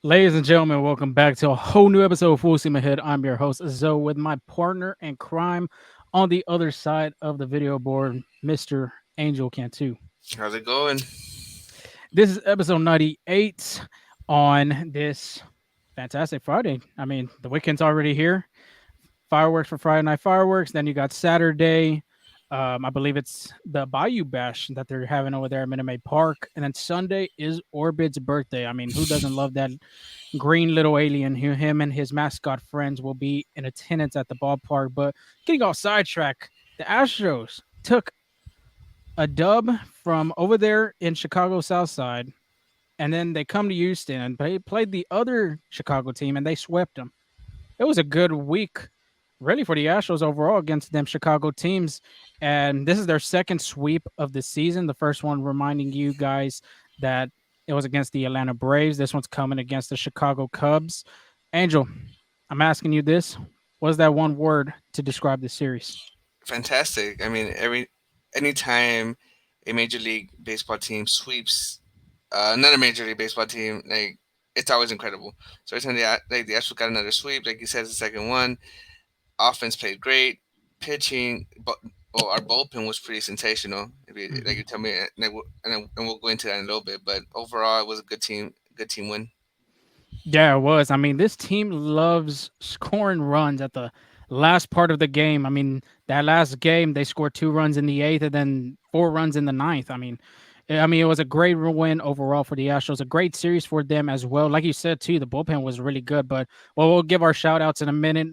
Ladies and gentlemen, welcome back to a whole new episode of Full Steam Ahead. I'm your host, Zoe, with my partner in crime on the other side of the video board, Mr. Angel Cantu. How's it going? This is episode 98 on this fantastic Friday. I mean, the weekend's already here. Fireworks for Friday Night Fireworks. Then you got Saturday. I believe it's the Bayou Bash that they're having over there at Minute Maid Park. And then Sunday is Orbit's birthday. I mean, who doesn't love that green little alien? Him and his mascot friends will be in attendance at the ballpark. But getting off sidetrack, the Astros took a dub from over there in Chicago South Side, and then they come to Houston and they played the other Chicago team and they swept them. It was a good week, really, for the Astros overall against them Chicago teams. And this is their second sweep of the season. The first one reminding you guys that it was against the Atlanta Braves. This one's coming against the Chicago Cubs. Angel, I'm asking you this. What is that one word to describe this series? Fantastic. I mean, anytime a Major League Baseball team sweeps another Major League Baseball team, like it's always incredible. So every time the Astros got another sweep, like you said, the second one, offense played great, pitching, but our bullpen was pretty sensational. If you, like you Mhm. tell me, and we'll go into that in a little bit. But overall, it was a good team win. Yeah, it was. I mean, this team loves scoring runs at the last part of the game. I mean, that last game they scored 2 runs in the eighth and then 4 runs in the ninth. I mean, it was a great win overall for the Astros. A great series for them as well. Like you said too, the bullpen was really good. But we'll give our shout outs in a minute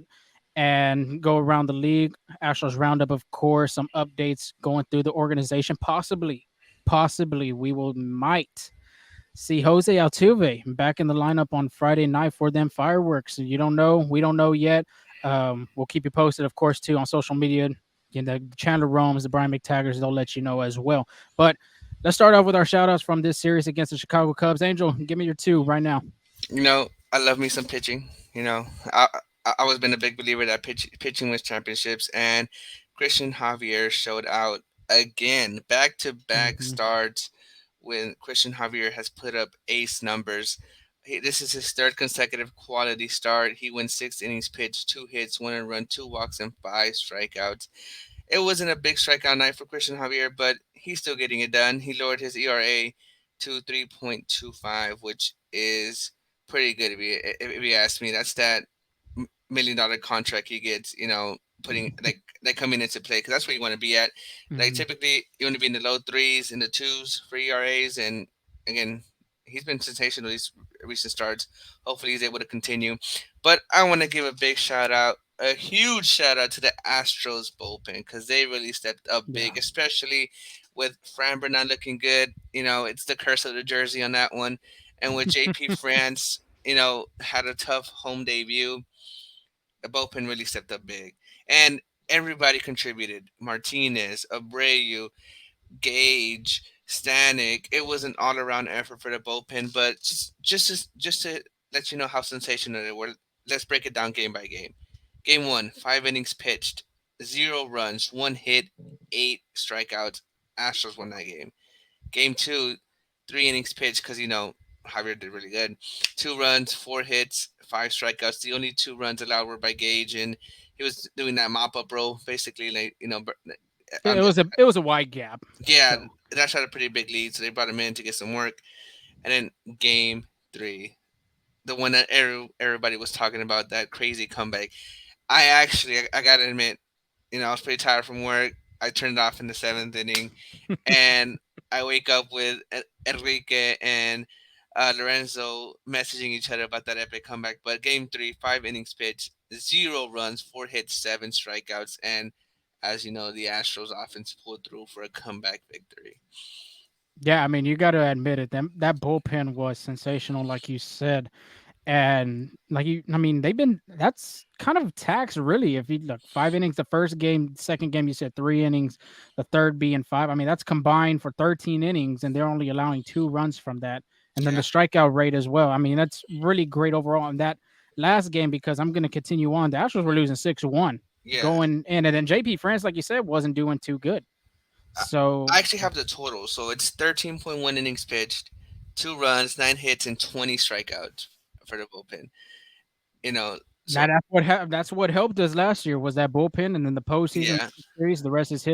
and go around the league. Astros roundup, of course, some updates going through the organization. Possibly, we will might see Jose Altuve back in the lineup on Friday night for them fireworks. You don't know, we don't know yet. We'll keep you posted, of course, too on social media. The Chandler Romes, the Brian McTaggers, they'll let you know as well. But let's start off with our shout outs from this series against the Chicago Cubs. Angel, give me your two right now. I love me some pitching. I always been a big believer that pitching wins championships, and Christian Javier showed out again, back to back Hmm. starts. When Christian Javier has put up ace numbers, this is his third consecutive quality start. He went 6 innings pitched, 2 hits, 1 run, 2 walks, and 5 strikeouts. It wasn't a big strikeout night for Christian Javier, but he's still getting it done. He lowered his ERA to 3.25, which is pretty good if you ask me. That's that $1 million contract he gets, putting like coming into play because that's where you want to be at. Like Hmm. typically, you want to be in the low threes, in the twos for ERAs, and again, he's been sensational these recent starts. Hopefully, he's able to continue. But I want to give a big shout out, a huge shout out to the Astros bullpen because they really stepped up Yeah. big, especially with Framber not looking good. It's the curse of the jersey on that one, and with JP France, had a tough home debut. The bullpen really stepped up big, and everybody contributed. Martinez, Abreu, Gage, Stanek. It was an all-around effort for the bullpen, but just to let you know how sensational they were. Let's break it down game by game. Game one, 5 innings pitched, 0 runs, 1 hit, 8 strikeouts. Astros won that game. Game two, 3 innings pitched because Javier did really good. 2 runs, 4 hits, 5 strikeouts. The only 2 runs allowed were by Gage, and he was doing that mop up role basically. Like It on it the was a it was a wide gap. yeah, So that shot a pretty big lead, so they brought him in to get some work. And then game three, the one that everybody was talking about, that crazy comeback. I gotta admit, I was pretty tired from work. I turned it off in the seventh inning, and I wake up with Enrique and Lorenzo messaging each other about that epic comeback. But game three, 5 innings pitched, 0 runs, 4 hits, 7 strikeouts, and as you know, the Astros offense pulled through for a comeback victory. yeah, I mean, you got to admit it. That bullpen was sensational, like you said. And like you, I mean, they've been that's kind of tax really. If you look 5 innings, the first game, second game, you said 3 innings, the third being five. I mean, that's combined for 13 innings, and they're only allowing 2 runs from that. And then the Yeah, strikeout rate as well. I mean, that's really great overall. And that last game, because I'm going to continue on, the Astros were losing 6-1 yeah. going in. And then JP France, like you said, wasn't doing too good. I So I actually have the total. So it's 13.1 innings pitched, 2 runs, 9 hits, and 20 strikeouts for the bullpen. You know, so that's what helped us last year was that bullpen, and then the postseason yeah, series. The rest is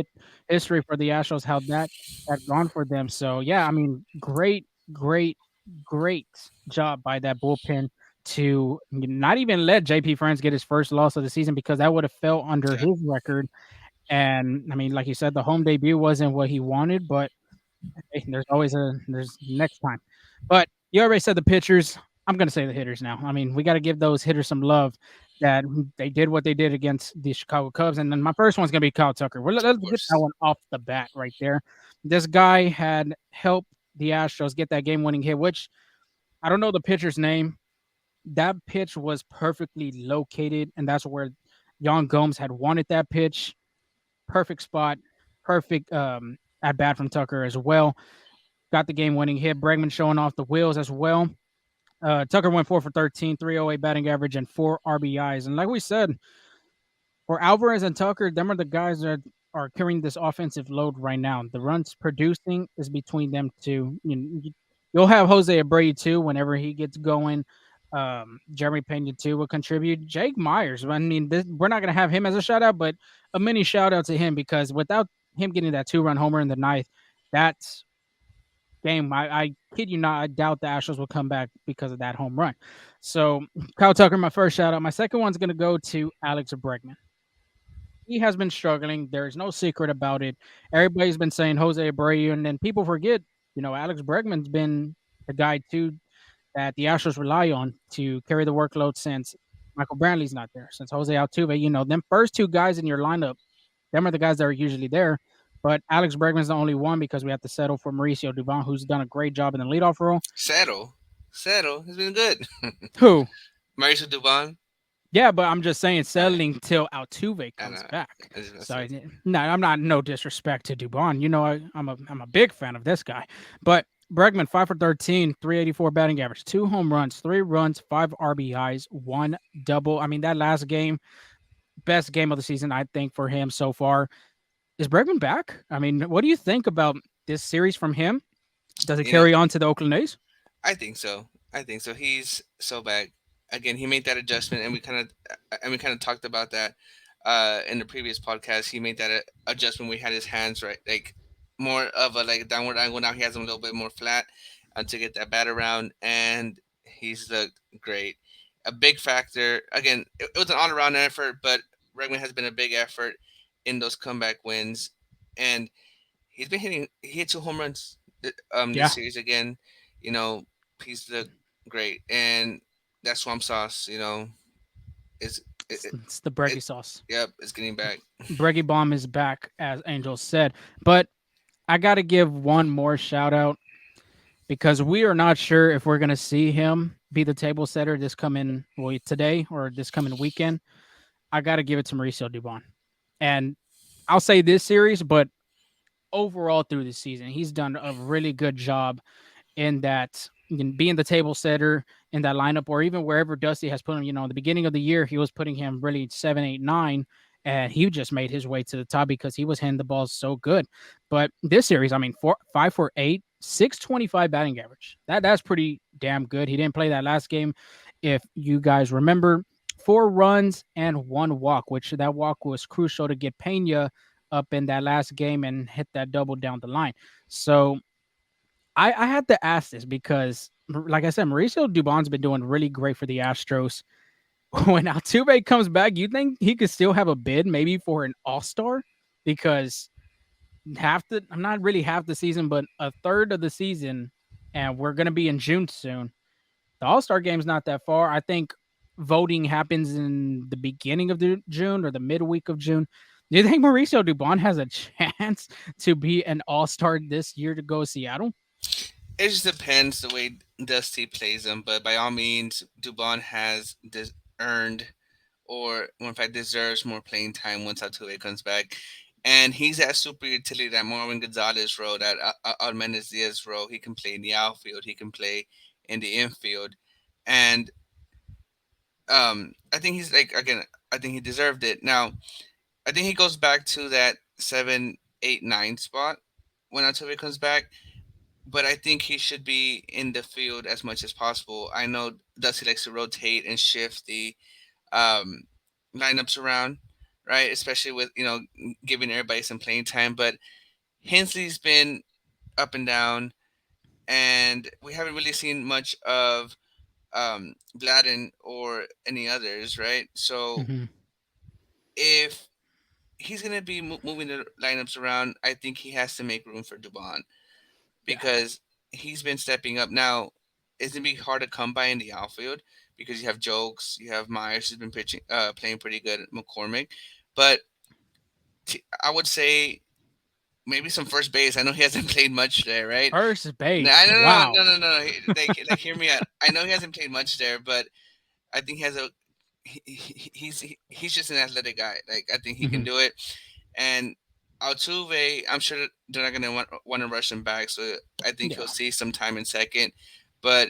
history for the Astros. How that had gone for them. So yeah, I mean, great job by that bullpen to not even let JP France get his first loss of the season because that would have fell under yeah. his record. And I mean, like you said, the home debut wasn't what he wanted, but hey, there's next time. But you already said the pitchers. I'm gonna say the hitters now. I mean, we got to give those hitters some love that they did what they did against the Chicago Cubs. And then my first one's gonna be Kyle Tucker. Well, Of let's get that course. one off the bat right there. This guy had helped the Astros get that game-winning hit, which I don't know the pitcher's name. That pitch was perfectly located, and that's where Jan Gomes had wanted that pitch. Perfect spot, perfect at bat from Tucker as well. Got the game winning hit. Bregman showing off the wheels as well. Tucker went 4 for 13, 308 batting average, and 4 RBIs. And like we said, for Alvarez and Tucker, them are the guys that are carrying this offensive load right now. The runs producing is between them two. You'll have Jose Abreu too whenever he gets going. Jeremy Pena too will contribute. Jake Myers, I mean, we're not going to have him as a shout out, but a mini shout out to him because without him getting that 2-run homer in the ninth, that's game. I kid you not, I doubt the Astros will come back because of that home run. So Kyle Tucker, my first shout out. My second one's gonna go to Alex Bregman. He has been struggling. There's no secret about it. Everybody's been saying Jose Abreu, and then people forget, Alex Bregman's been the guy too that the Astros rely on to carry the workload since Michael Brantley's not there, since Jose Altuve. Them first two guys in your lineup, them are the guys that are usually there. But Alex Bregman's the only one because we have to settle for Mauricio Dubon, who's done a great job in the leadoff role. Settle, settle. He's been good. Who? Mauricio Dubon. Yeah, but I'm just saying I settling till Altuve I comes know. back. I was gonna So say. no, I'm not no disrespect to Dubon. I'm a big fan of this guy. But Bregman 5 for 13, 384 batting average, 2 home runs, 3 runs, 5 RBIs, 1 double. I mean that last game, best game of the season I think for him so far. Is Bregman back? I mean, what do you think about this series from him? Does it You know, carry on to the Oakland A's? I think so. I think so. He's so back. Again, he made that adjustment, and we kind of talked about that in the previous podcast. He made that adjustment. We had his hands right, like more of a like downward angle. Now he has them a little bit more flat to get that bat around, and he's looked great. A big factor. Again, it was an all around effort, but Bregman has been a big effort in those comeback wins, and he's been hitting. He hit 2 home runs this Yeah, series again. You know, he's the great, and that swamp sauce. Is it, it, it's the it Breggy sauce. yep, it's getting back. Breggy Bomb is back, as Angel said. But I got to give one more shout out because we are not sure if we're going to see him be the table setter this coming today or this coming weekend. I got to give it to Mauricio Dubon. And I'll say this series, but overall through the season, he's done a really good job in that being the table setter in that lineup, or even wherever Dusty has put him. In the beginning of the year, he was putting him really 7, 8, 9, and he just made his way to the top because he was hitting the balls so good. But this series, I mean, 5 for 8, 625 batting average. That's pretty damn good. He didn't play that last game, if you guys remember. 4 runs and 1 walk, which that walk was crucial to get Pena up in that last game and hit that double down the line. So I had to ask this because, like I said, Mauricio Dubon's been doing really great for the Astros. When Altuve comes back, you think he could still have a bid maybe for an All Star? Because I'm not really half the season, but a third of the season, and we're gonna be in June soon. The All Star game's not that far. I think voting happens in the beginning of June or the midweek of June. Do you think Mauricio Dubon has a chance to be an All Star this year to go Seattle? It just depends the way Dusty plays him, but by all means, Dubon has earned, or in fact deserves, more playing time once Altuve comes back. And he's that super utility, that Marvin Gonzalez role, that Almenez Diaz role. He can play in the outfield, he can play in the infield, and I think he's like, again, I think he deserved it. Now, I think he goes back to that 7, 8, 9 spot when Altuve comes back, but I think he should be in the field as much as possible. I know Dusty likes to rotate and shift the um, lineups around, right? Especially with, giving everybody some playing time. But Hensley's been up and down, and we haven't really seen much of Gladden or any others, right? So Hmm. if he's gonna be moving the lineups around, I think he has to make room for Dubon, Yeah. because he's been stepping up. Now, it's gonna be hard to come by in the outfield because you have Jokes, you have Myers, who's been playing pretty good at McCormick, but I would say maybe some first base. I know he hasn't played much there, right? First No, base. no, no, Wow. no, no, no, no. Like, hear me out. I know he hasn't played much there, but I think he has a he's just an athletic guy. Like, I think he can Hmm. do it. And Altuve, I'm sure that they're not gonna want to rush him back, so I think he'll Yeah. see some time in second. But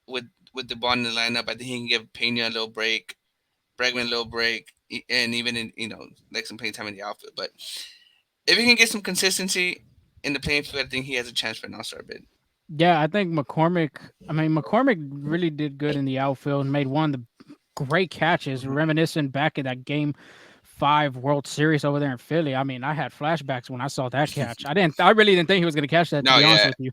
with the ball in the lineup, I think he can give Pena a little break, Bregman a little break, and even in, like, some playing time in the outfield. But if he can get some consistency in the playing field, I think he has a chance for an All-Star bid. Yeah, I think McCormick. I mean, McCormick really did good in the outfield and made one of the great catches, Mhm. reminiscent back in that Game 5 World Series over there in Philly. I mean, I had flashbacks when I saw that catch. I really didn't think he was going to catch that, to No, be honest yeah, with you.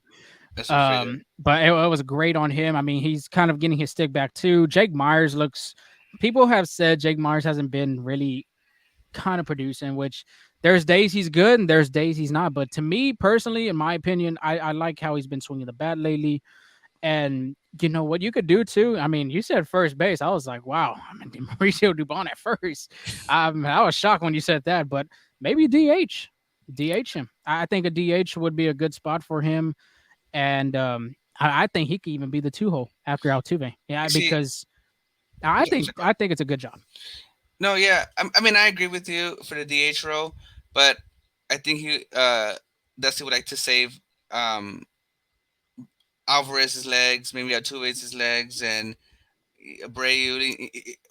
this was pretty good. But it was great on him. I mean, he's kind of getting his stick back too. Jake Myers looks. People have said Jake Myers hasn't been really kind of producing, which there's days he's good and there's days he's not. But to me personally, in my opinion, I like how he's been swinging the bat lately. And you know what you could do too? I mean, you said first base. I was like, wow, I mean, Mauricio Dubon at first. I was shocked when you said that, but maybe DH him. I think a DH would be a good spot for him, and I think he could even be the 2 hole after Altuve. Yeah, See, because I yeah, think I think it's a good job. no, yeah, I mean, I agree with you for the DH role, but I think Dusty would like to save um, Alvarez's legs, maybe Altuve's legs, and Abreu,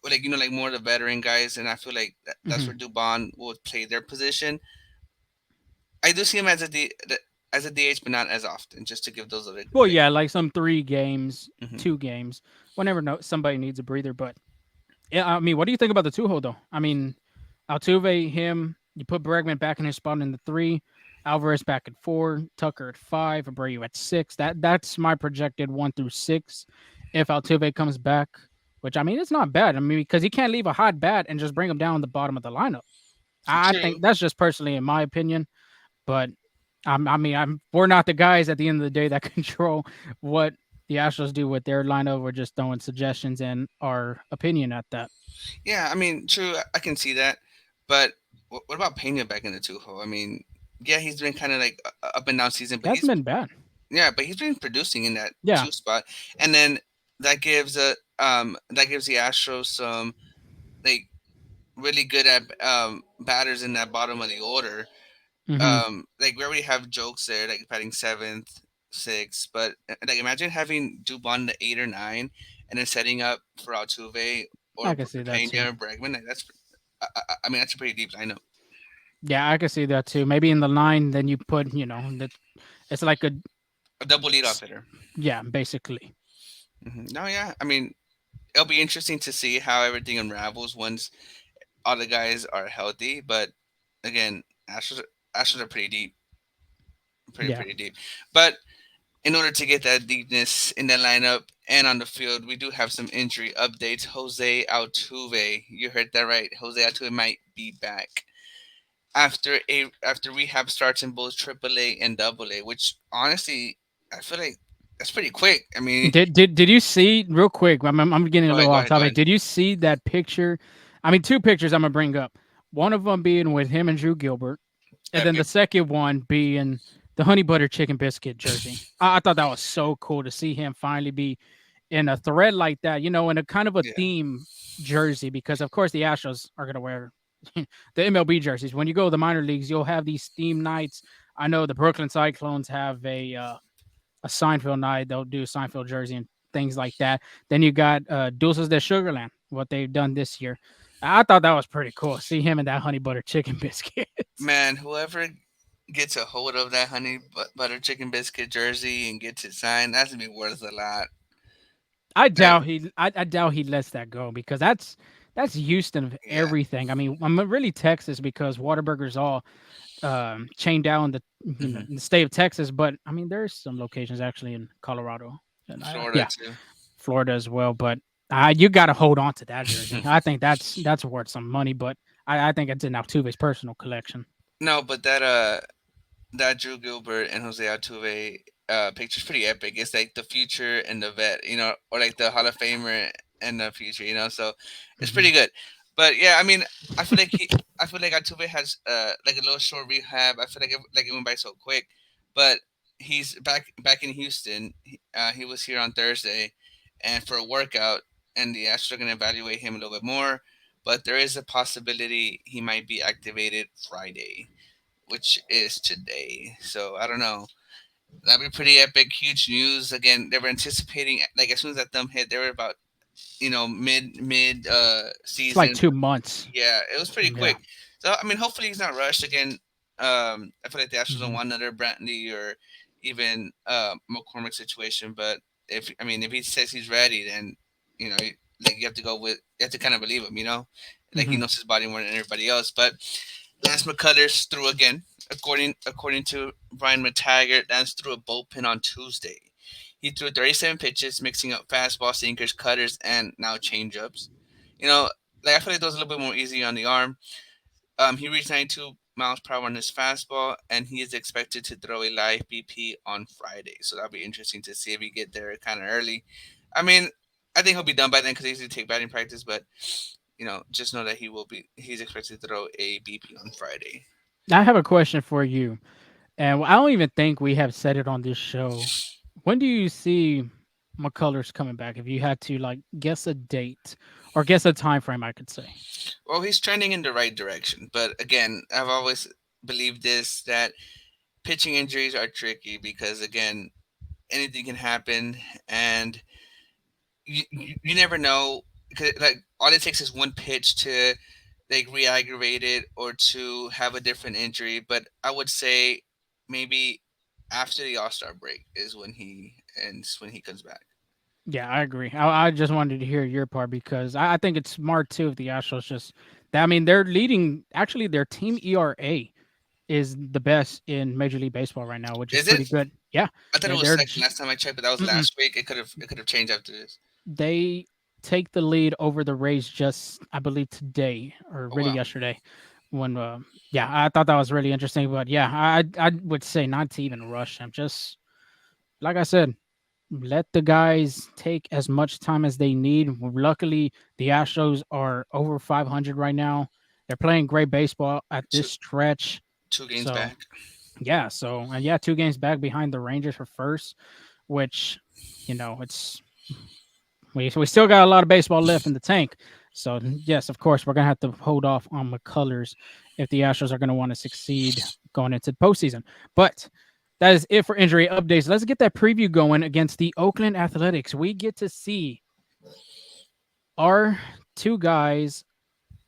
like, like more of the veteran guys, and I feel like that's Hmm. where Dubon will play their position. I do see him as as a DH, but not as often, just to give those other. Well, yeah, like some 3 games, Mhm. 2 games, whenever somebody needs a breather. But yeah, I mean, what do you think about the 2 hole though? I mean, Altuve, him, you put Bregman back in his spot in the 3, Alvarez back at 4, Tucker at 5, Abreu at 6. That's my projected 1 through 6. If Altuve comes back, which I mean, it's not bad. I mean, because he can't leave a hot bat and just bring him down the bottom of the lineup. I True. think that's just personally in my opinion, but I mean, we're not the guys at the end of the day that control what the Astros do with their lineup. We're just throwing suggestions and our opinion at that. Yeah, I mean, true. I can see that, but what about Pena back in the 2 hole? I mean, yeah, he's been kind of like up and down season, He but hasn't been bad. he's been producing in that Yeah, 2 spot, and then that gives the Astros some, like, really good at batters in that bottom of the order. hmm, Like, we already have Jokes there, like batting seventh, sixth, but like, imagine having Dubon the 8 or 9, and then setting up for Altuve I or can see that too. Pena or Bregman. Like, I mean, that's a pretty deep lineup. Yeah, I can see that too. Maybe in the line, then you put, that it's like a, A double leadoff hitter. yeah, basically. No, yeah, I mean, it'll be interesting to see how everything unravels once all the guys are healthy. But again, Astros are pretty deep, Yeah, pretty deep. But in order to get that deepness in that lineup and on the field, we do have some injury updates. Jose Altuve, you heard that right. Jose Altuve might be back after rehab starts in both AAA and AA, which honestly, I feel like that's pretty quick. I mean, Did you see real quick? I'm getting a go ahead, little go off ahead, go topic. ahead. Did you see that picture? I mean, 2 pictures I'm gonna bring up. One of them being with him and Drew Gilbert, and then Okay. the second one being the honey butter chicken biscuit jersey. I thought that was so cool to see him finally be in a thread like that, in a kind of a Yeah. theme jersey, because of course the Astros are gonna wear the MLB jerseys. When you go to the minor leagues, you'll have these theme nights. I know the Brooklyn Cyclones have a Seinfeld night. They'll do Seinfeld jersey and things like that. Then you got Dulces de Sugarland, what they've done this year. I thought that was pretty cool. See him in that honey butter chicken biscuit. Man, whoever gets a hold of that butter chicken biscuit jersey and gets it signed, that's gonna be worth a lot. That I doubt he lets that go, because that's Houston of yeah. everything. I mean, I'm really Texas because Whataburger's all chained down Hmm. in the state of Texas, but I mean there's some locations actually in Colorado and Florida yeah, too. Florida as well. But you got to hold on to that jersey. I think that's worth some money, but I think it's in Altuve's personal collection. No, but that Drew Gilbert and Jose Altuve picture's pretty epic. It's like the future and the vet, or like the Hall of Famer and the future. So it's Hmm. pretty good. But yeah, I mean, I feel like I feel like Altuve has like a little short rehab. I feel like it went by so quick, but he's back in Houston. He was here on Thursday, and for a workout, and the Astros are going to evaluate him a little bit more. But there is a possibility he might be activated Friday, which is today. So I don't know. That'd be pretty epic, huge news. Again, they were anticipating like as soon as that thumb hit, they were about mid It's like season. 2 months. Yeah, it was pretty Yeah. quick. So I mean, hopefully he's not rushed again. I feel like the Astros don't Hmm. want another Brantley or even McCormick situation. But if he says he's ready, then you know like you have to kind of believe him. Like he Hmm. knows his body more than everybody else. But Lance McCullers threw again. According to Brian McTaggart, Lance threw a bullpen on Tuesday. He threw 37 pitches, mixing up fastball, sinkers, cutters, and now changeups. You know, like I feel like those a little bit more easy on the arm. He reached 92 miles per hour on his fastball, and he is expected to throw a live BP on Friday. So that'll be interesting to see if he get there kind of early. I mean, I think he'll be done by then because he usually take batting practice. But just know that he's expected to throw a BP on Friday. I have a question for you, and I don't even think we have said it on this show. When do you see McCullers coming back? If you had to like guess a date or guess a time frame, I could say. Well, he's trending in the right direction, but again, I've always believed this that pitching injuries are tricky because again, anything can happen, and you never know. 'Cause, like all it takes is one pitch to like re-aggravate it or to have a different injury. But I would say maybe after the All Star break is when he comes back. Yeah, I agree. I just wanted to hear your part because I think it's smart too if the Astros just. I mean, they're leading. Actually, their team ERA is the best in Major League Baseball right now, which is Is pretty it? good. Yeah, I thought it was they're second last time I checked, but that was mm-mm. last week. It could have changed after this. They take the lead over the Rays just, I believe, today or Oh really wow. yesterday. When, yeah, I thought that was really interesting. But yeah, I would say not to even rush them. Just like I said, let the guys take as much time as they need. Luckily, the Astros are over 500 right now. They're playing great baseball at this Two stretch. two games So back. yeah, and yeah, 2 games back behind the Rangers for first, which it's we still got a lot of baseball left in the tank. So yes, of course, we're gonna have to hold off on McCullers if the Astros are gonna want to succeed going into the postseason. But that is it for injury updates. Let's get that preview going against the Oakland Athletics. We get to see our two guys,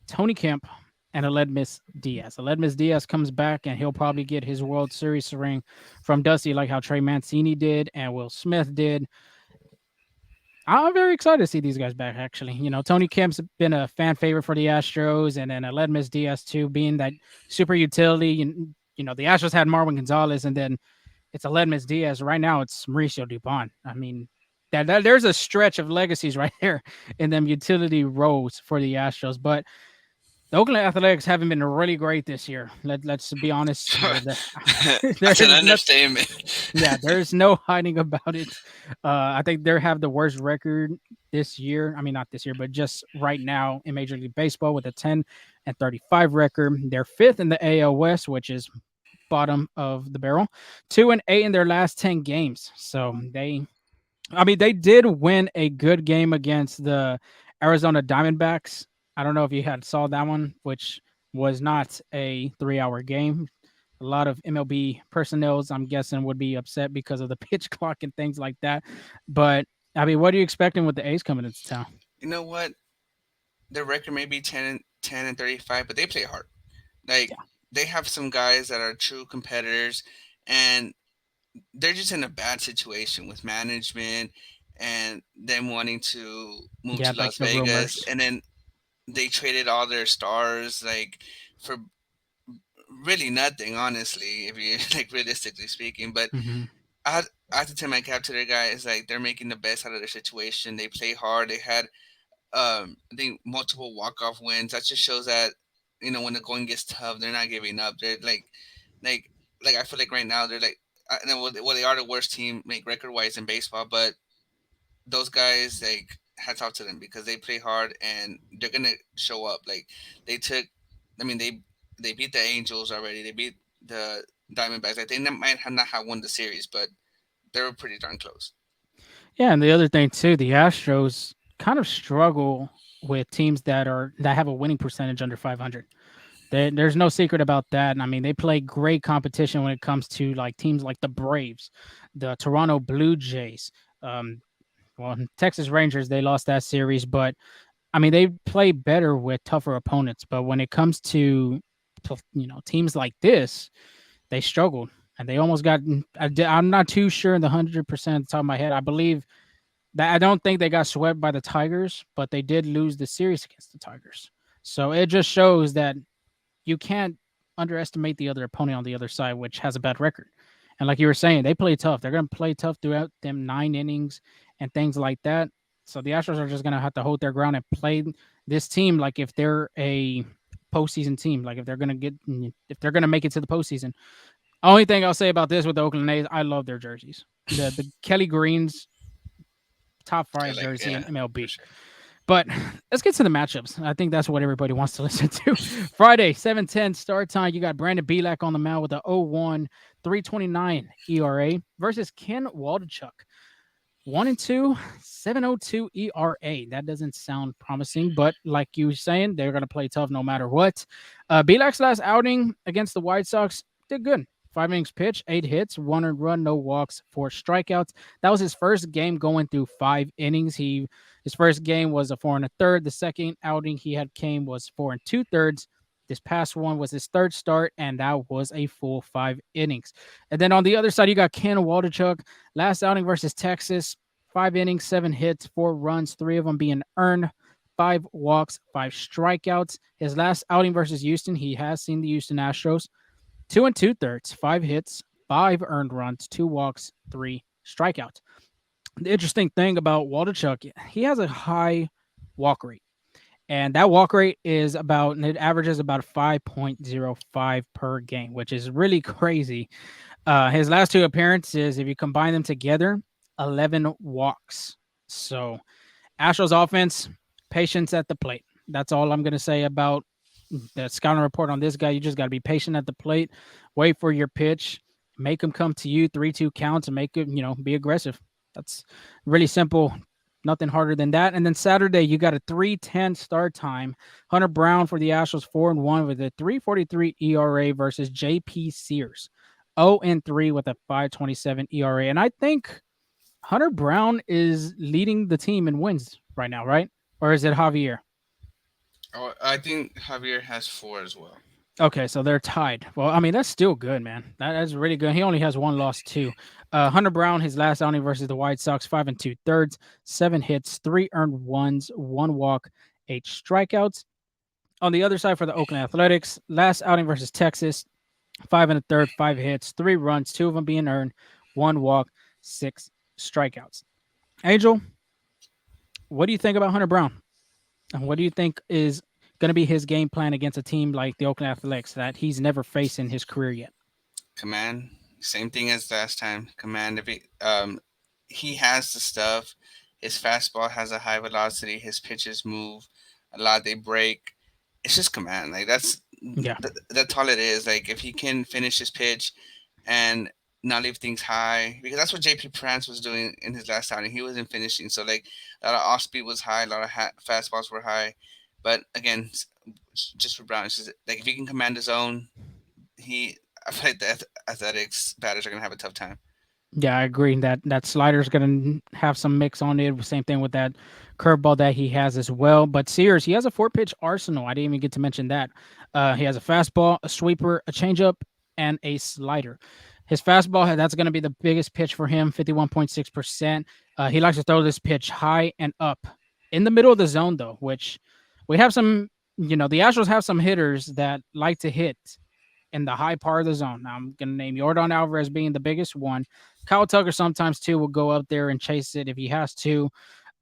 Tony Kemp and Aledmus Diaz. Aledmus Diaz comes back and he'll probably get his World Series ring from Dusty, like how Trey Mancini did and Will Smith did. I'm very excited to see these guys back. Actually, Tony Kemp's been a fan favorite for the Astros, and then Aledmus Diaz too, being that super utility. The Astros had Marwin Gonzalez, and then it's Aledmus Diaz. Right now, it's Mauricio Dubon. I mean, that there's a stretch of legacies right there in them utility roles for the Astros. But the Oakland Athletics haven't been really great this year. Let's be honest. That's an There's nothing. understatement. Yeah, there's no hiding about it. I think they have the worst record this year. I mean, not this year, but just right now in Major League Baseball with a 10-35 record. They're fifth in the AL West, which is bottom of the barrel. 2-8 in their last 10 games. So I mean, they did win a good game against the Arizona Diamondbacks. I don't know if you had saw that one, which was not a 3-hour game. A lot of MLB personnel, I'm guessing, would be upset because of the pitch clock and things like that. But I mean, what are you expecting with the A's coming into town? You know what? Their record may be 10-35, but they play hard. Like, Yeah, they have some guys that are true competitors, and they're just in a bad situation with management and them wanting to move yeah, to that's Las the Vegas, rumors. and then they traded all their stars like for really nothing, honestly, if you like realistically speaking. But Hmm. I I have to tip my cap to their guys. Like, they're making the best out of their situation. They play hard. They had I think multiple walk off wins. That just shows that when the going gets tough, they're not giving up. They're like I feel like right now they're like I know well they are the worst team like record wise in baseball, but those guys like hats off to them because they play hard and they're gonna show up. Like they took, I mean they beat the Angels already. They beat the Diamondbacks. I think they might have not have won the series, but they were pretty darn close. Yeah, and the other thing too, the Astros kind of struggle with teams that have a winning percentage under 500. There's no secret about that. And I mean, they play great competition when it comes to like teams like the Braves, the Toronto Blue Jays. Um, well, Texas Rangers, they lost that series, but I mean, they play better with tougher opponents. But when it comes to teams like this, they struggled and they almost got. I'm not too sure in the 100% at the top of my head. I believe that I don't think they got swept by the Tigers, but they did lose the series against the Tigers. So it just shows that you can't underestimate the other opponent on the other side, which has a bad record. And like you were saying, they play tough. They're going to play tough throughout them 9 innings and things like that. So the Astros are just going to have to hold their ground and play this team like if they're a postseason team, like if they're going to make it to the postseason. Only thing I'll say about this with the Oakland A's, I love their jerseys. The Kelly Greens top I five like jersey in yeah for MLB. sure. But let's get to the matchups. I think that's what everybody wants to listen to. Friday, 7:10 start time. You got Brandon Belak on the mound with a 0-1, 3.29 ERA versus Ken Waldichuk. 1-2, 7.02 ERA. That doesn't sound promising, but like you were saying, they're going to play tough no matter what. Belak's last outing against the White Sox did good. 5 innings pitch, 8 hits, 1 earned run, no walks, 4 strikeouts. That was his first game going through 5 innings. His first game was a 4 1/3. The second outing he had came was 4 2/3. This past one was his third start, and that was a full 5 innings. And then on the other side, you got Ken Waldichuk. Last outing versus Texas, 5 innings, 7 hits, 4 runs, 3 of them being earned, 5 walks, 5 strikeouts. His last outing versus Houston, he has seen the Houston Astros. 2 2/3, 5 hits, 5 earned runs, 2 walks, 3 strikeouts. The interesting thing about Waldichuk, he has a high walk rate. And that walk rate it averages about 5.05 per game, which is really crazy. His last two appearances, if you combine them together, 11 walks. So Astros offense, patience at the plate. That's all I'm going to say about the scouting report on this guy. You just got to be patient at the plate, wait for your pitch, make him come to you, 3-2 counts, and make it, be aggressive. That's really simple. Nothing harder than that. And then Saturday, you got a 3:10 start time. Hunter Brown for the Astros, 4-1 with a 3.43 ERA versus JP Sears, 0-3 with a 5.27 ERA. And I think Hunter Brown is leading the team in wins right now, right? Or is it Javier? Oh, I think Javier has four as well. Okay, so they're tied. Well, I mean, that's still good, man. That's really good. He only has one loss, too. Hunter Brown, his last outing versus the White Sox, 5 2/3, 7 hits, 3 earned runs, 1 walk, 8 strikeouts. On the other side for the Oakland Athletics, last outing versus Texas, 5 1/3, 5 hits, 3 runs, 2 of them being earned, 1 walk, 6 strikeouts. Angel, what do you think about Hunter Brown? And what do you think is going to be his game plan against a team like the Oakland Athletics that he's never faced in his career yet? Command, same thing as last time. Command, if he has the stuff. His fastball has a high velocity. His pitches move a lot. They break. It's just command. Like Yeah. That's all it is. Like if he can finish his pitch and not leave things high, because that's what JP Prance was doing in his last outing. He wasn't finishing, so like a lot of off speed was high, a lot of fastballs were high. But again, just for Brown, it's just like if he can command his own, he I feel like the Athletics batters are gonna have a tough time. Yeah, I agree that slider's gonna have some mix on it. Same thing with that curveball that he has as well. But Sears, he has a four pitch arsenal. I didn't even get to mention that. He has a fastball, a sweeper, a changeup, and a slider. His fastball, that's going to be the biggest pitch for him, 51.6%. He likes to throw this pitch high and up in the middle of the zone, though, which we have some, the Astros have some hitters that like to hit in the high part of the zone. Now, I'm going to name Jordan Alvarez being the biggest one. Kyle Tucker sometimes too will go up there and chase it if he has to.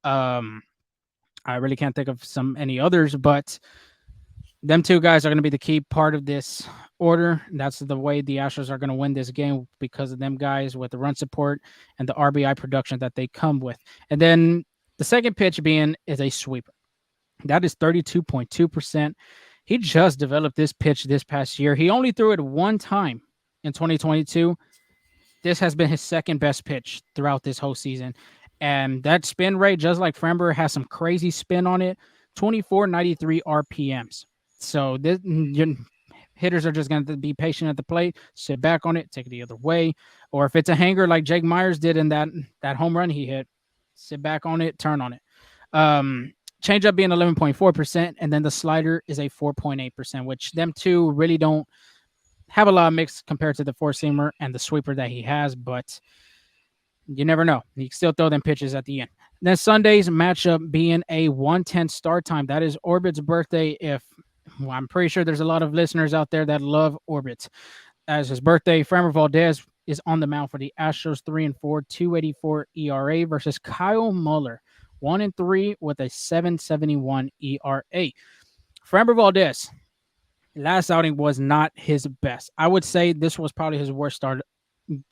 Um, I really can't think of any others, but them two guys are going to be the key part of this order. That's the way the Astros are going to win this game because of them guys with the run support and the RBI production that they come with. And then the second pitch being is a sweeper. That is 32.2%. He just developed this pitch this past year. He only threw it one time in 2022. This has been his second best pitch throughout this whole season. And that spin rate, just like Framber, has some crazy spin on it, 2493 RPMs. So hitters are just going to be patient at the plate, sit back on it, take it the other way. Or if it's a hanger like Jake Myers did in that home run he hit, sit back on it, turn on it. Changeup being 11.4%, and then the slider is a 4.8%, which them two really don't have a lot of mix compared to the four seamer and the sweeper that he has, but you never know. He can still throw them pitches at the end. Then Sunday's matchup being a 110 start time. That is Orbit's birthday. I'm pretty sure there's a lot of listeners out there that love Orbit. As his birthday, Framber Valdez is on the mound for the Astros, 3-4, 2.84 ERA versus Kyle Muller, 1-3 with a 7.71 ERA. Framber Valdez, last outing was not his best. I would say this was probably his worst start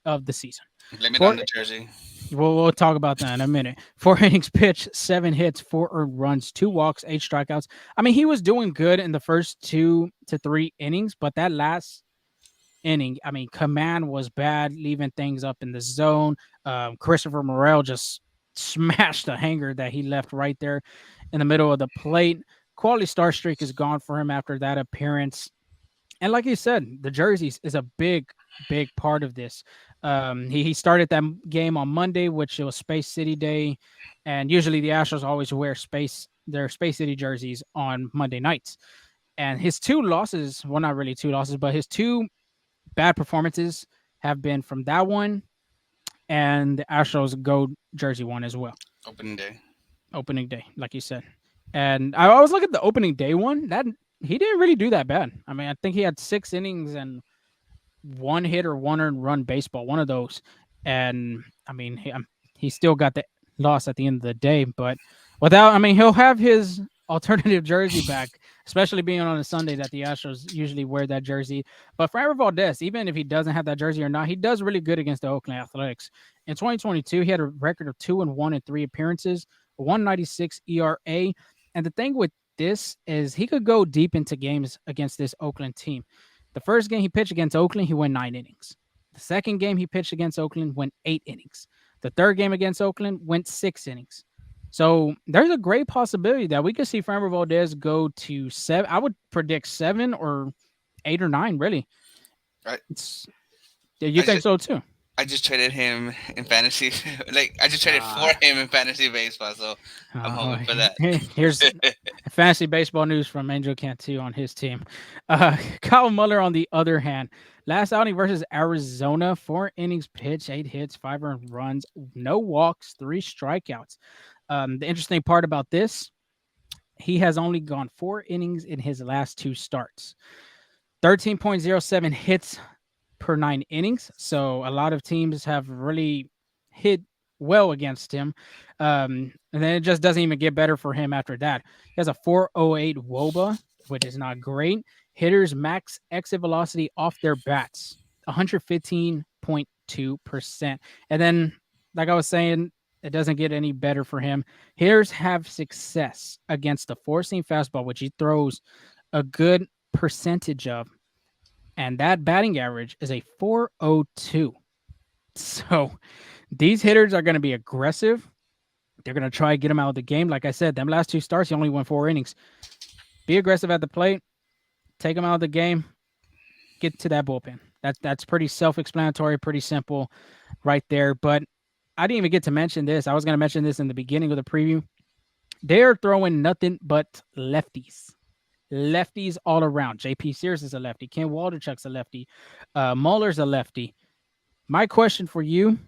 of the season. Blame it on Four, the jersey. we'll talk about that in a minute. 4 innings pitched, 7 hits, 4 earned runs, 2 walks, 8 strikeouts. I mean, he was doing good in the first 2 to 3 innings, but that last inning, I mean, command was bad, leaving things up in the zone. Christopher Morel just smashed the hanger that he left right there in the middle of the plate. Quality star streak is gone for him after that appearance. And like you said, the jerseys is a big part of this. He started that game on Monday, which was Space City Day, and usually the Astros always wear their Space City jerseys on Monday nights. And his 2 losses, well, not really 2 losses, but his 2 bad performances have been from that one and the Astros Go jersey one as well. Opening day. Opening day, like you said. And I was looking at the opening day one. That he didn't really do that bad. I mean, I think he had 6 innings and 1 hit or 1 earned run baseball, one of those. And I mean, he still got the loss at the end of the day, but I mean, he'll have his alternative jersey back, especially being on a Sunday that the Astros usually wear that jersey. But Framber Valdez, even if he doesn't have that jersey or not, he does really good against the Oakland Athletics. In 2022, he had a record of 2-1 in 3 appearances, 196 ERA. And the thing with this is he could go deep into games against this Oakland team. The first game he pitched against Oakland, he went 9 innings. The second game he pitched against Oakland went 8 innings. The third game against Oakland went 6 innings. So there's a great possibility that we could see Framber Valdez go to 7. I would predict 7 or 8 or 9. Really, I, you I think just so too? I just traded him in fantasy. Like I just traded for Uh, him in fantasy baseball, so I'm hoping for that. Here's fantasy baseball news from Angel Cantu on his team. Kyle Muller, on the other hand, last outing versus Arizona, 4 innings pitched, 8 hits, 5 earned runs, no walks, 3 strikeouts. The interesting part about this, he has only gone 4 innings in his last 2 starts. 13.07 hits per 9 innings. So a lot of teams have really hit well against him. And then it just doesn't even get better for him after that. He has a 408 WOBA, which is not great. Hitters max exit velocity off their bats, 115.2%. And then, like I was saying, it doesn't get any better for him. Hitters have success against the four seam fastball, which he throws a good percentage of, and that batting average is a 402. So these hitters are going to be aggressive. They're going to try to get him out of the game. Like I said, them last two starts, he only went 4 innings. Be aggressive at the plate, take him out of the game, get to that bullpen. That's pretty self-explanatory, pretty simple right there. But I didn't even get to mention this. I was going to mention this in the beginning of the preview. They're throwing nothing but lefties. Lefties all around. JP Sears is a lefty. Ken Waldichuk's a lefty. Muller's a lefty. My question for you: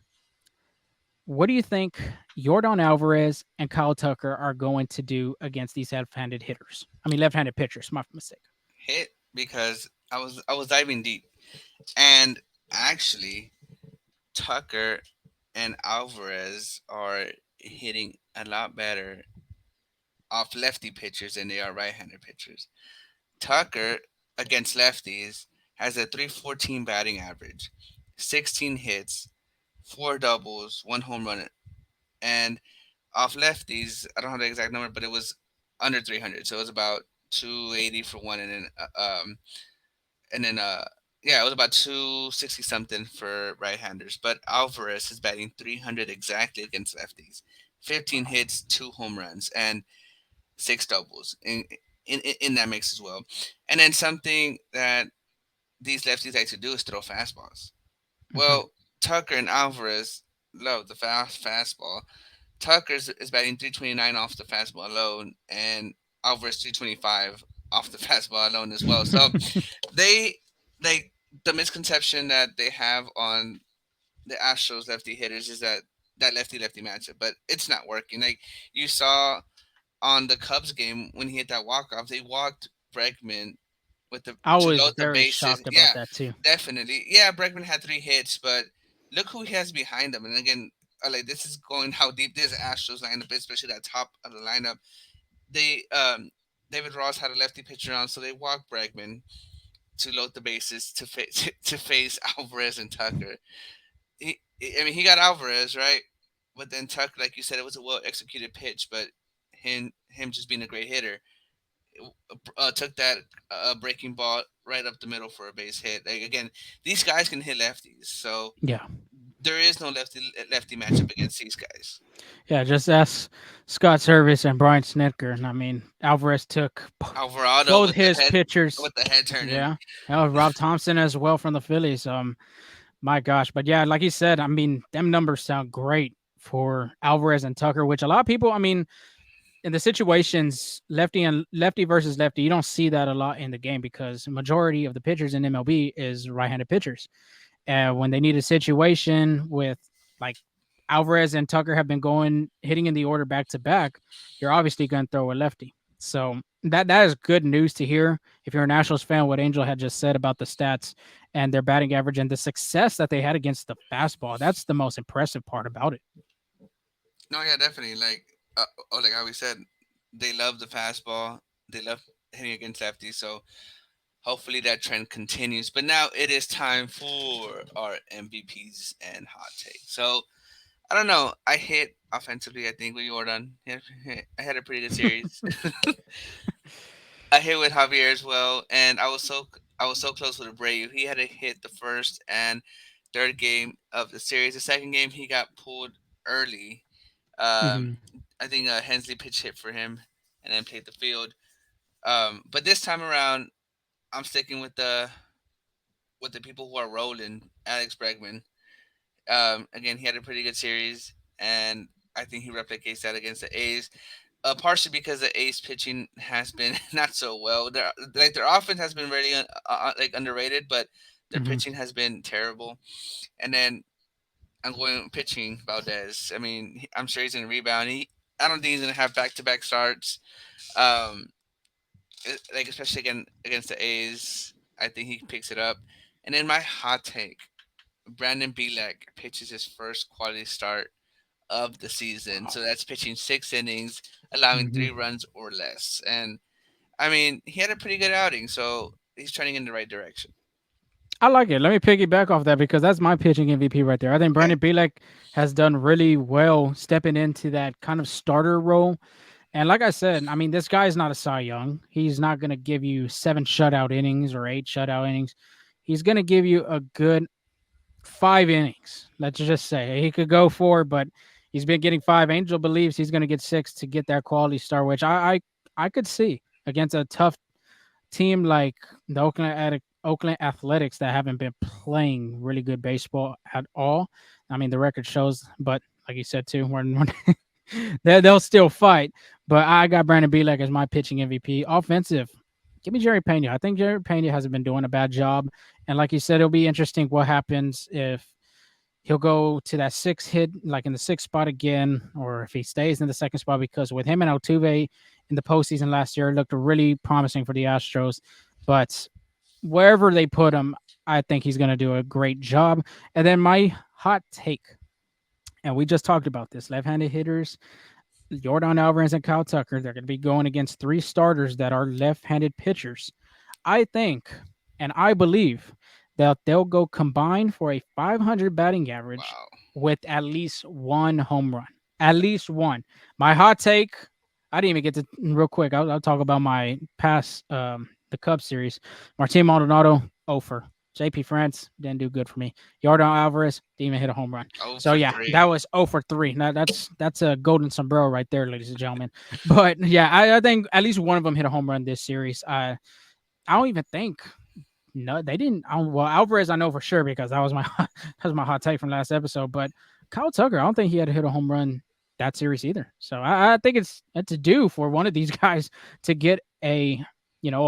what do you think Yordan Alvarez and Kyle Tucker are going to do against these left-handed hitters? I mean, left-handed pitchers. My mistake. Hit because I was diving deep, and actually Tucker and Alvarez are hitting a lot better off lefty pitchers than they are right-handed pitchers. Tucker against lefties has a 314 batting average, 16 hits, four doubles, one home run, and off lefties, I don't have the exact number, but it was under 300, so it was about 280 for one, and then yeah, it was about 260 something for right-handers. But Alvarez is batting 300 exactly against lefties, 15 hits, two home runs, and six doubles in that mix as well. And then something that these lefties like to do is throw fastballs. Mm-hmm. Well, Tucker and Alvarez love the fastball. Tucker is batting 329 off the fastball alone, and Alvarez 325 off the fastball alone as well. So they like the misconception that they have on the Astros lefty hitters is that lefty lefty matchup, but it's not working. Like you saw on the Cubs game when he hit that walk off, they walked Bregman with the I to was load the very bases. shocked about Yeah, that too. definitely. Yeah, Bregman had three hits, but look who he has behind him. And again, like this is going how deep this Astros lineup is, especially that top of the lineup. They David Ross had a lefty pitcher on, so they walked Bregman to load the bases to face Alvarez and Tucker. I mean, he got Alvarez right, but then Tucker, like you said, it was a well executed pitch, but him just being a great hitter, took that breaking ball right up the middle for a base hit. Like again, these guys can hit lefties, so Yeah. there is no lefty matchup against these guys. Yeah, just ask Scott Service and Brian Snitker. And I mean, Alvarez took Alvarado both his pitchers. with the head turning. Yeah. Rob Thompson as well from the Phillies. My gosh. But yeah, like you said, I mean, them numbers sound great for Alvarez and Tucker, which a lot of people, I mean, in the situations lefty versus lefty, you don't see that a lot in the game because majority of the pitchers in MLB is right-handed pitchers. And when they need a situation with like Alvarez and Tucker have been going hitting in the order back to back, you're obviously going to throw a lefty. So that is good news to hear. If you're a Nationals fan, what Angel had just said about the stats and their batting average and the success that they had against the fastball, that's the most impressive part about it. No, yeah, definitely. Like how we said, they love the fastball. They love hitting against lefties. So hopefully that trend continues. But now it is time for our MVPs and hot takes. So I don't know. I hit offensively. I think with Jordan, I had a pretty good series. I hit with Javier as well, and I was so close with Abreu. He had a hit the first and third game of the series. The second game he got pulled early. Um, Mm-hmm. I think Hensley pitch hit for him, and then played the field. But this time around, I'm sticking with the people who are rolling. Alex Bregman. Again, he had a pretty good series, and I think he replicates that against the A's. Partially because the A's pitching has been not so well. Their offense has been really like underrated, but their Mm-hmm. pitching has been terrible. And then I'm going pitching Valdez. I mean, I'm sure he's gonna rebound. I don't think he's gonna have back to back starts. Um, like especially against the A's, I think he picks it up. And then my hot take: Brandon Bielak pitches his first quality start of the season. So that's pitching 6 innings, allowing Mm-hmm. 3 runs or less. And I mean, he had a pretty good outing, so he's trending in the right direction. I like it. Let me piggyback off that because that's my pitching MVP right there. I think Okay. Brandon Bielak has done really well stepping into that kind of starter role. And like I said, I mean, this guy's not a Cy Young. He's not going to give you 7 shutout innings or 8 shutout innings. He's going to give you a good 5 innings. Let's just say he could go 4, but he's been getting 5. Angel believes he's going to get 6 to get that quality star, which I could see against a tough team like the Oakland Athletics that haven't been playing really good baseball at all. I mean, the record shows, but like you said too, when they'll still fight. But I got Brandon Bielak as my pitching MVP. Offensive, give me Jerry Pena. I think Jerry Pena hasn't been doing a bad job. And like you said, it'll be interesting what happens if he'll go to that 6 hit, like in the 6th spot again, or if he stays in the 2nd spot, because with him and Altuve in the postseason last year, it looked really promising for the Astros. But wherever they put him, I think he's going to do a great job. And then my hot take, and we just talked about this, left-handed hitters, Jordan Alvarez and Kyle Tucker, they're going to be going against 3 starters that are left-handed pitchers. I think and I believe that they'll go combined for a 500 batting average Wow. with at least 1 home run. At least one. My hot take, I didn't even get to real quick. I'll talk about my past the Cubs series. Martin Maldonado, 0 JP France didn't do good for me. Yordan Alvarez didn't even hit a home run. Oh So for yeah, that three. was 0 for 3. Now that's a golden sombrero right there, ladies and gentlemen. But yeah, I think at least one of them hit a home run this series. I don't even think no, they didn't. Well, Alvarez, I know for sure because that was my that was my hot take from last episode. But Kyle Tucker, I don't think he had to hit a home run that series either. So I think it's due for one of these guys to get a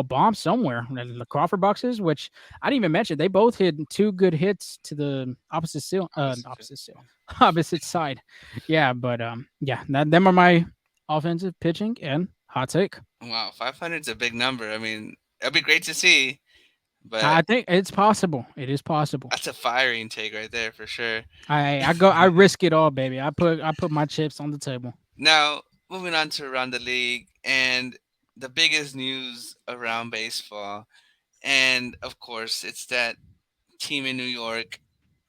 bomb somewhere. The Crawford boxes, which I didn't even mention, they both hit 2 good hits to the opposite seal, opposite side. Yeah, but yeah, them are my offensive pitching and hot take. Wow, 500 is a big number. I mean, it'd be great to see, but I think it's possible. It is possible. that's a firing take right there for sure. I risk it all, baby. I put my chips on the table. Now, moving on to around the league and the biggest news around baseball, and of course, it's that team in New York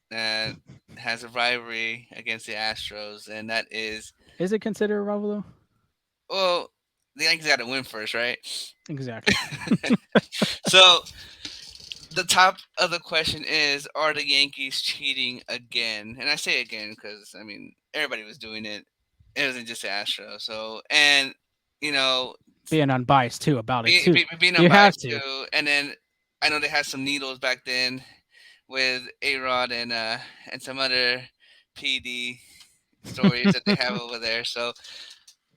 that has a rivalry against the Astros, and that is, Is it considered a rival though? well, the Yankees got to win first, right? Exactly. So the top of the question is: are the Yankees cheating again? And I say again because I mean everybody was doing it. It wasn't just the Astros. So and you know Being unbiased too about it too. being You have unbiased to. too. And then I know they had some needles back then with A Rod and some other PD stories that they have over there. So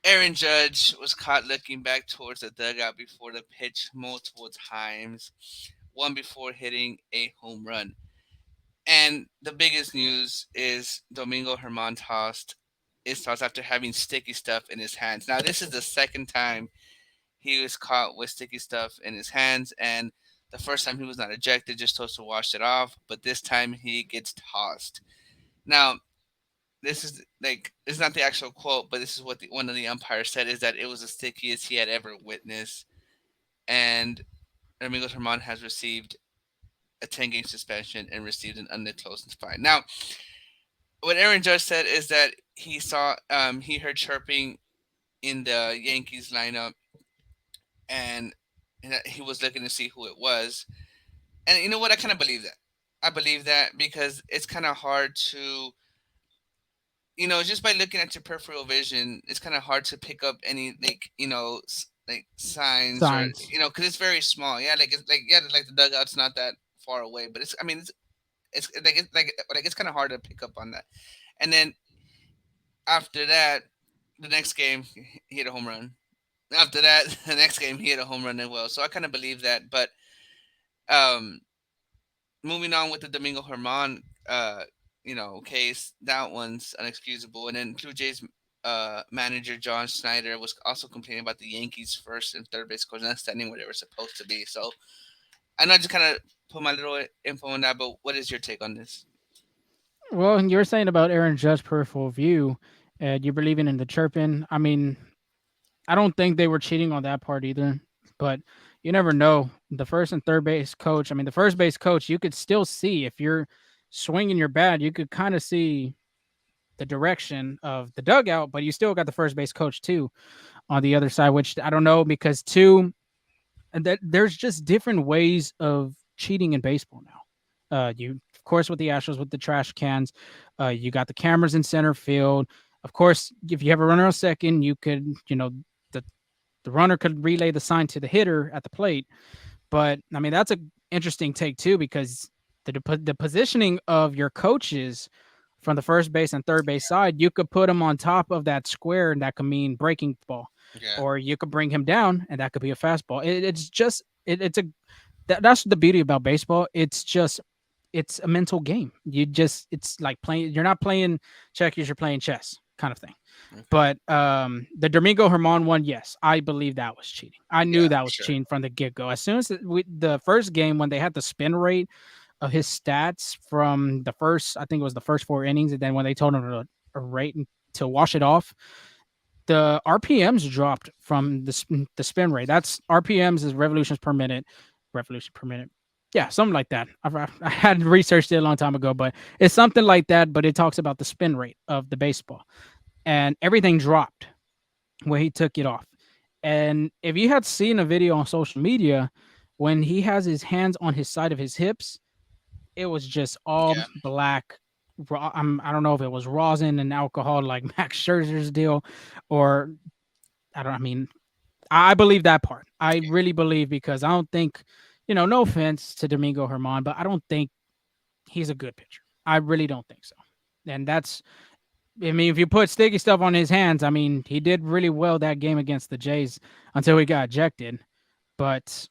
Aaron Judge was caught looking back towards the dugout before the pitch multiple times, one before hitting a home run. And the biggest news is Domingo Herman tossed after having sticky stuff in his hands. Now this is the second time he was caught with sticky stuff in his hands, and the first time he was not ejected, just supposed to wash it off. But this time he gets tossed. Now this is like it's not the actual quote, but this is what one of the umpires said is that it was the stickiest he had ever witnessed, and Domingo Herman has received a 10-game suspension and received an undisclosed fine. Now, what Aaron Judge said is that he heard chirping in the Yankees lineup, and that he was looking to see who it was. And you know what? I kind of believe that. I believe that because it's kind of hard to, just by looking at your peripheral vision, it's kind of hard to pick up any like signs or Signs. because it's very small. Yeah, like the dugout's not that far away, but it's kind of hard to pick up on that. And then after that, the next game he hit a home run. After that, the next game he hit a home run as well. So I kind of believe that. But um, moving on with the Domingo Herman, case, that one's unexcusable. And then Blue Jays manager John Schneider was also complaining about the Yankees' first and third base coach not standing where they were supposed to be. So I know I just kind of put my little info on that, but what is your take on this? Well, you were saying about Aaron Judge peripheral view, and you believing in the chirping. I mean, I don't think they were cheating on that part either, but you never know. The first and third base coach, I mean, the first base coach, you could still see if you're swinging your bat, you could kind of see the direction of the dugout, but you still got the first base coach too on the other side, which I don't know because too, and that there's just different ways of cheating in baseball now. You of course with the Astros with the trash cans, you got the cameras in center field. Of course, if you have a runner on second, you could the the runner could relay the sign to the hitter at the plate. But I mean that's a interesting take too because the positioning of your coaches from the first base and third base side, you could put him on top of that square, and that could mean breaking ball, Yeah. or you could bring him down, and that could be a fastball. It's just it's a that's the beauty about baseball. It's a mental game. It's like playing. You're not playing checkers. You're playing chess, kind of thing. Okay. But the Domingo Herman one, yes, I believe that was cheating. I knew Yeah, that for was sure. cheating from the get go. As soon as the first game when they had the spin rate of his stats from the first, I think it was the first 4 innings, and then when they told him to rate to wash it off, the RPMs dropped from the spin rate. That's RPMs is revolutions per minute, revolution per minute. Yeah, something like that. I had researched it a long time ago, but it's something like that. But it talks about the spin rate of the baseball, and everything dropped when he took it off. And if you had seen a video on social media when he has his hands on his side of his hips, it was just all Yeah. black. I don't know if it was rosin and alcohol like Max Scherzer's deal, or I don't. I mean, I believe that part. I really believe because I don't think, no offense to Domingo Herman, but I don't think he's a good pitcher. I really don't think so. And that's, I mean, if you put sticky stuff on his hands, I mean, he did really well that game against the Jays until he got ejected. But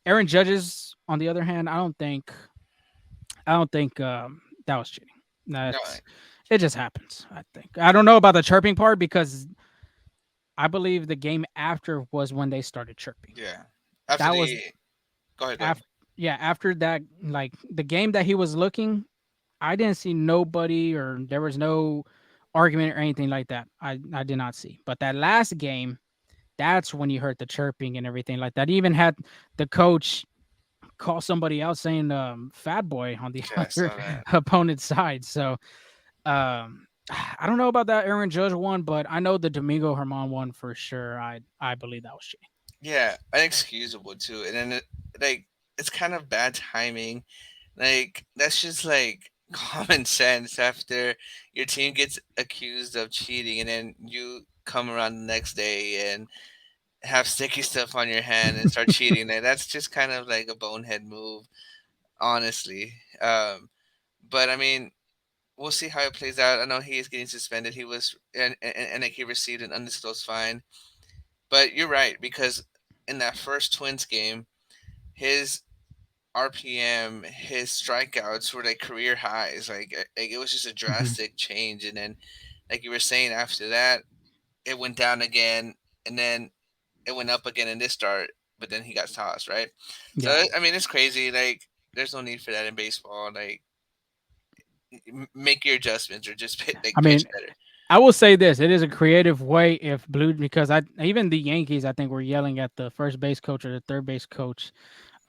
Aaron Judge's, on the other hand, I don't think that was cheating. No. That's it. Just happens. I think. I don't know about the chirping part because I believe the game after was when they started chirping. Yeah. After That was the Go ahead. Go ahead. after. Yeah, after that, like the game that he was looking, I didn't see nobody or there was no argument or anything like that. I did not see. But that last game, that's when you heard the chirping and everything like that. He even had the coach call somebody out saying fat boy on the Yeah, I other saw that. opponent's side. So I don't know about that Aaron Judge one, but I know the Domingo Herman one for sure. I believe that was cheating. Yeah, inexcusable too. And then like it's kind of bad timing. Like that's just like common sense after your team gets accused of cheating and then you come around the next day and have sticky stuff on your hand and start cheating. Like that's just kind of like a bonehead move, honestly. But I mean, we'll see how it plays out. I know he is getting suspended. He was and like he received an undisclosed fine. But you're right because in that first Twins game, his RPM, his strikeouts were like career highs. Like it was just a Hmm. drastic change. And then, like you were saying, after that, it went down again, and then it went up again in this start. But then he got tossed, right? Yeah. So I mean, it's crazy. Like there's no need for that in baseball. Like make your adjustments or just I pitch mean, better. I will say this: it is a creative way if blue because I even the Yankees I think were yelling at the first base coach or the third base coach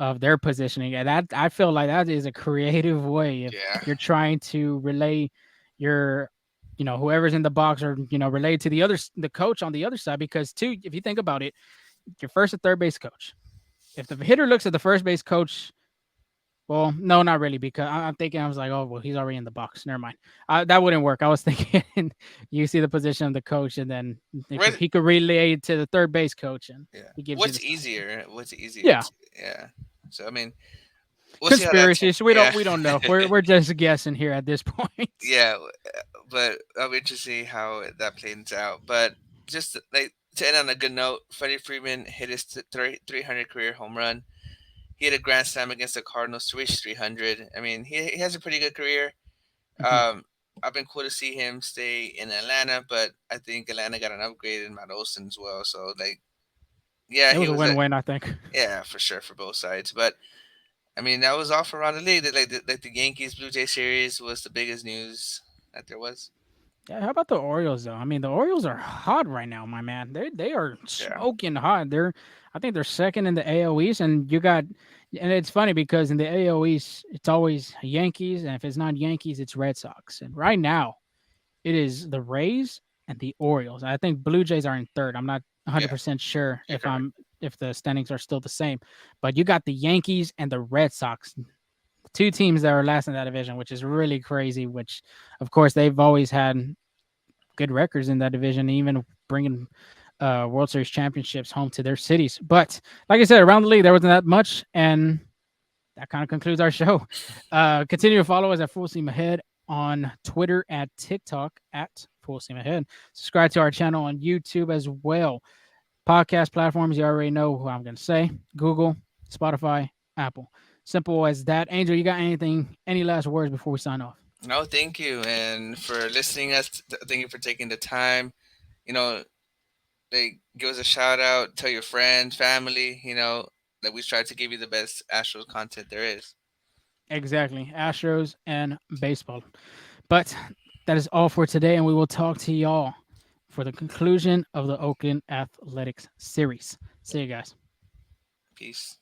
of their positioning, and that I feel like that is a creative way if Yeah. you're trying to relay your, whoever's in the box or relay to the coach on the other side because too if you think about it, your first and third base coach. If the hitter looks at the first base coach, well, no, not really, because I'm thinking I was like, oh, well, he's already in the box. Never mind. That wouldn't work. I was thinking you see the position of the coach, and then What? he could relay it to the third base coach, and Yeah. he gives you the What's sign. easier? What's easier? Yeah, To, yeah. So I mean, we'll see how that. conspiracies. Yeah. We don't know. We're just guessing here at this point. Yeah, but I'll be interested to see how that plays out. But just like to end on a good note, Freddie Freeman hit his 300 career home run. He had a grand slam against the Cardinals to reach 300. I mean, he has a pretty good career. Mhm. Um, I've been cool to see him stay in Atlanta, but I think Atlanta got an upgrade in Matt Olson as well. So like, yeah, It he was a was a win-win, I think. yeah for sure for both sides. But I mean, that was all for around the league. Like the Yankees Blue Jay series was the biggest news that there was. Yeah, how about the Orioles though? I mean, the Orioles are hot right now, my man. They are Yeah. smoking hot. I think they're second in the AL East, and and it's funny because in the AL East, it's always Yankees, and if it's not Yankees, it's Red Sox. And right now, it is the Rays and the Orioles. I think Blue Jays are in third. I'm not Yeah, 100% sure you're correct. if the standings are still the same. But you got the Yankees and the Red Sox, two teams that are last in that division, which is really crazy. Which, of course, they've always had good records in that division, even bringing World Series championships home to their cities. But like I said, around the league, there wasn't that much, and that kind of concludes our show. Continue to follow us at Full Steam Ahead on Twitter, at TikTok at Full Steam Ahead. Subscribe to our channel on YouTube as well. Podcast platforms, you already know who I'm going to say: Google, Spotify, Apple. Simple as that. Angel, you got anything, any last words before we sign off? No, thank you, and for listening us. Thank you for taking the time. You know, they give us a shout out. Tell your friends, family. That we try to give you the best Astros content there is. Exactly. Astros and baseball. But that is all for today, and we will talk to y'all for the conclusion of the Oakland Athletics series. See you guys. Peace.